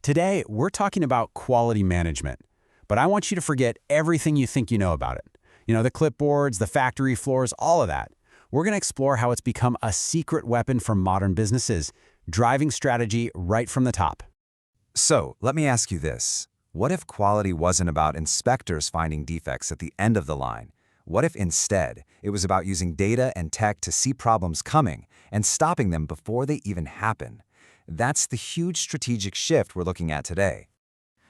Today, we're talking about quality management, but I want you to forget everything you think you know about it. The clipboards, the factory floors, all of that. We're going to explore how it's become a secret weapon for modern businesses, driving strategy right from the top. So, let me ask you this. What if quality wasn't about inspectors finding defects at the end of the line? What if instead, it was about using data and tech to see problems coming and stopping them before they even happen? That's the huge strategic shift we're looking at today.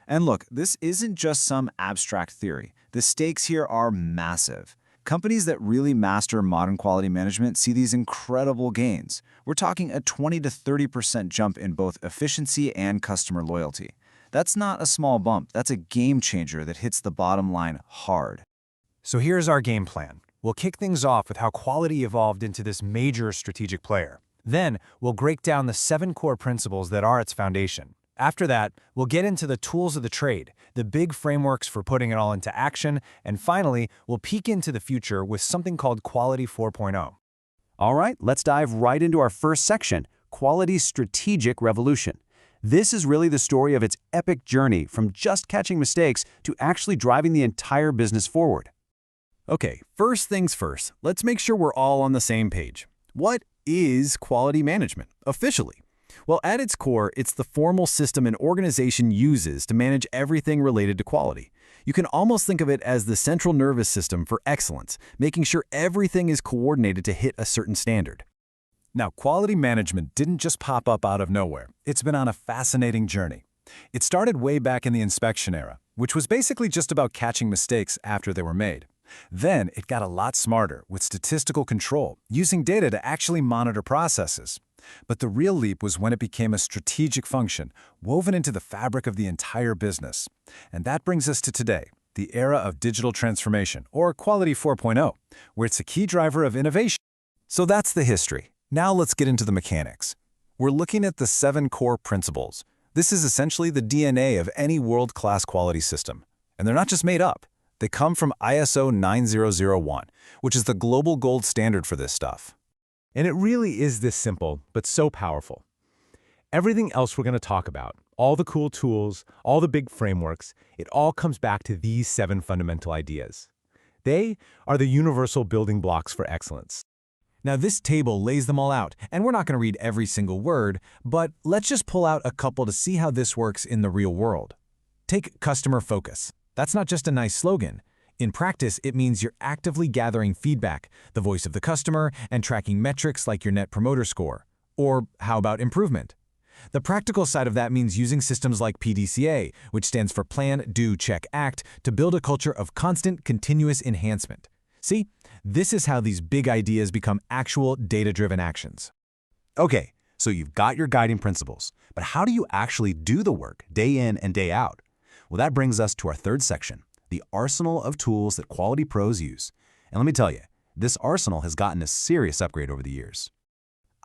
And look, this isn't just some abstract theory. The stakes here are massive. Companies that really master modern quality management see these incredible gains. We're talking a 20 to 30% jump in both efficiency and customer loyalty. That's not a small bump. That's a game changer that hits the bottom line hard. So here's our game plan. We'll kick things off with how quality evolved into this major strategic player. Then, we'll break down the 7 core principles that are its foundation. After that, we'll get into the tools of the trade, the big frameworks for putting it all into action, and finally, we'll peek into the future with something called Quality 4.0. All right, let's dive right into our first section, Quality's Strategic Revolution. This is really the story of its epic journey from just catching mistakes to actually driving the entire business forward. Okay, first things first, let's make sure we're all on the same page. What is quality management, officially? Well, at its core, it's the formal system an organization uses to manage everything related to quality. You can almost think of it as the central nervous system for excellence, making sure everything is coordinated to hit a certain standard. Now, quality management didn't just pop up out of nowhere. It's been on a fascinating journey. It started way back in the inspection era, which was basically just about catching mistakes after they were made. Then it got a lot smarter with statistical control, using data to actually monitor processes. But the real leap was when it became a strategic function, woven into the fabric of the entire business. And that brings us to today, the era of digital transformation, or Quality 4.0, where it's a key driver of innovation. So that's the history. Now let's get into the mechanics. We're looking at the 7 core principles. This is essentially the DNA of any world-class quality system. And they're not just made up. They come from ISO 9001, which is the global gold standard for this stuff. And it really is this simple, but so powerful. Everything else we're going to talk about, all the cool tools, all the big frameworks, it all comes back to these 7 fundamental ideas. They are the universal building blocks for excellence. Now, this table lays them all out, and we're not going to read every single word, but let's just pull out a couple to see how this works in the real world. Take customer focus. That's not just a nice slogan. In practice, it means you're actively gathering feedback, the voice of the customer, and tracking metrics like your Net Promoter Score. Or how about improvement? The practical side of that means using systems like PDCA, which stands for Plan, Do, Check, Act, to build a culture of constant, continuous enhancement. See, this is how these big ideas become actual data-driven actions. Okay, so you've got your guiding principles, but how do you actually do the work day in and day out? Well, that brings us to our third section, the arsenal of tools that quality pros use. And let me tell you, this arsenal has gotten a serious upgrade over the years.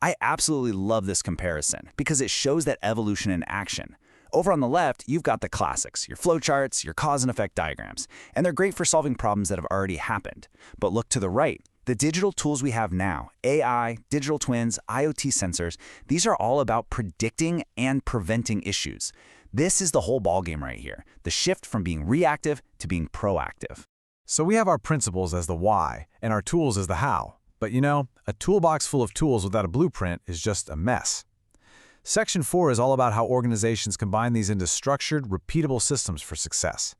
I absolutely love this comparison because it shows that evolution in action. Over on the left, you've got the classics, your flowcharts, your cause and effect diagrams, and they're great for solving problems that have already happened. But look to the right. The digital tools we have now, AI, digital twins, IoT sensors, these are all about predicting and preventing issues. This is the whole ballgame right here, the shift from being reactive to being proactive. So we have our principles as the why and our tools as the how. But a toolbox full of tools without a blueprint is just a mess. Section 4 is all about how organizations combine these into structured, repeatable systems for success.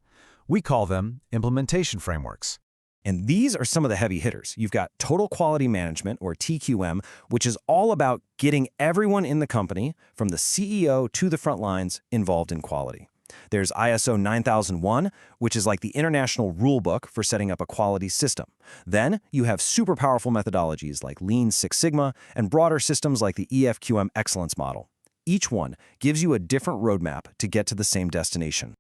We call them implementation frameworks. And these are some of the heavy hitters. You've got Total Quality Management, or TQM, which is all about getting everyone in the company, from the CEO to the front lines, involved in quality. There's ISO 9001, which is like the international rule book for setting up a quality system. Then you have super powerful methodologies like Lean Six Sigma and broader systems like the EFQM Excellence Model. Each one gives you a different roadmap to get to the same destination.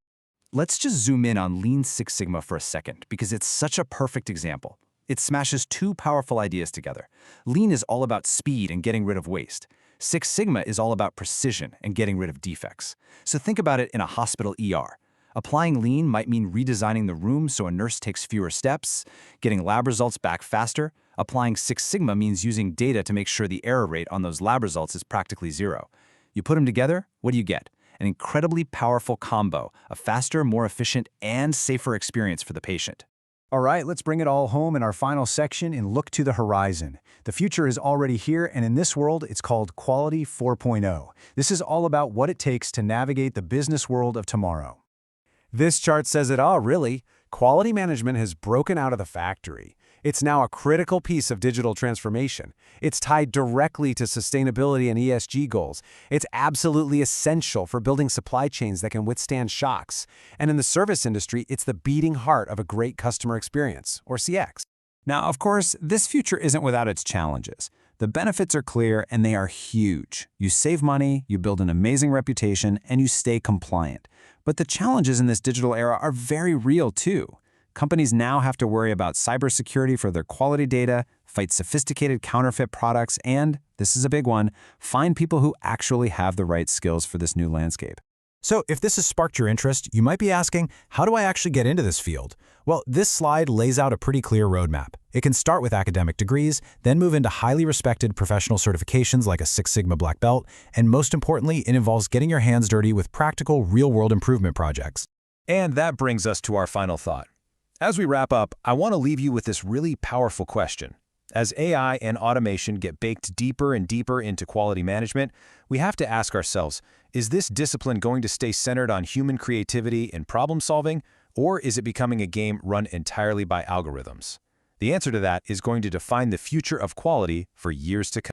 Let's just zoom in on Lean Six Sigma for a second because it's such a perfect example. It smashes 2 powerful ideas together. Lean is all about speed and getting rid of waste. Six Sigma is all about precision and getting rid of defects. So think about it in a hospital ER. Applying Lean might mean redesigning the room so a nurse takes fewer steps, getting lab results back faster. Applying Six Sigma means using data to make sure the error rate on those lab results is practically zero. You put them together, what do you get? an incredibly powerful combo, a faster, more efficient, and safer experience for the patient. All right, let's bring it all home in our final section and look to the horizon. The future is already here, and in this world, it's called Quality 4.0. This is all about what it takes to navigate the business world of tomorrow. This chart says it all, really. Quality management has broken out of the factory. It's now a critical piece of digital transformation. It's tied directly to sustainability and ESG goals. It's absolutely essential for building supply chains that can withstand shocks. And in the service industry, it's the beating heart of a great customer experience, or CX. Now, of course, this future isn't without its challenges. The benefits are clear and they are huge. You save money, you build an amazing reputation, and you stay compliant. But the challenges in this digital era are very real too. Companies now have to worry about cybersecurity for their quality data, fight sophisticated counterfeit products, and, this is a big one, find people who actually have the right skills for this new landscape. So if this has sparked your interest, you might be asking, how do I actually get into this field? Well, this slide lays out a pretty clear roadmap. It can start with academic degrees, then move into highly respected professional certifications like a Six Sigma Black Belt, and most importantly, it involves getting your hands dirty with practical, real-world improvement projects. And that brings us to our final thought. As we wrap up, I want to leave you with this really powerful question. As AI and automation get baked deeper and deeper into quality management, we have to ask ourselves, is this discipline going to stay centered on human creativity and problem solving, or is it becoming a game run entirely by algorithms? The answer to that is going to define the future of quality for years to come.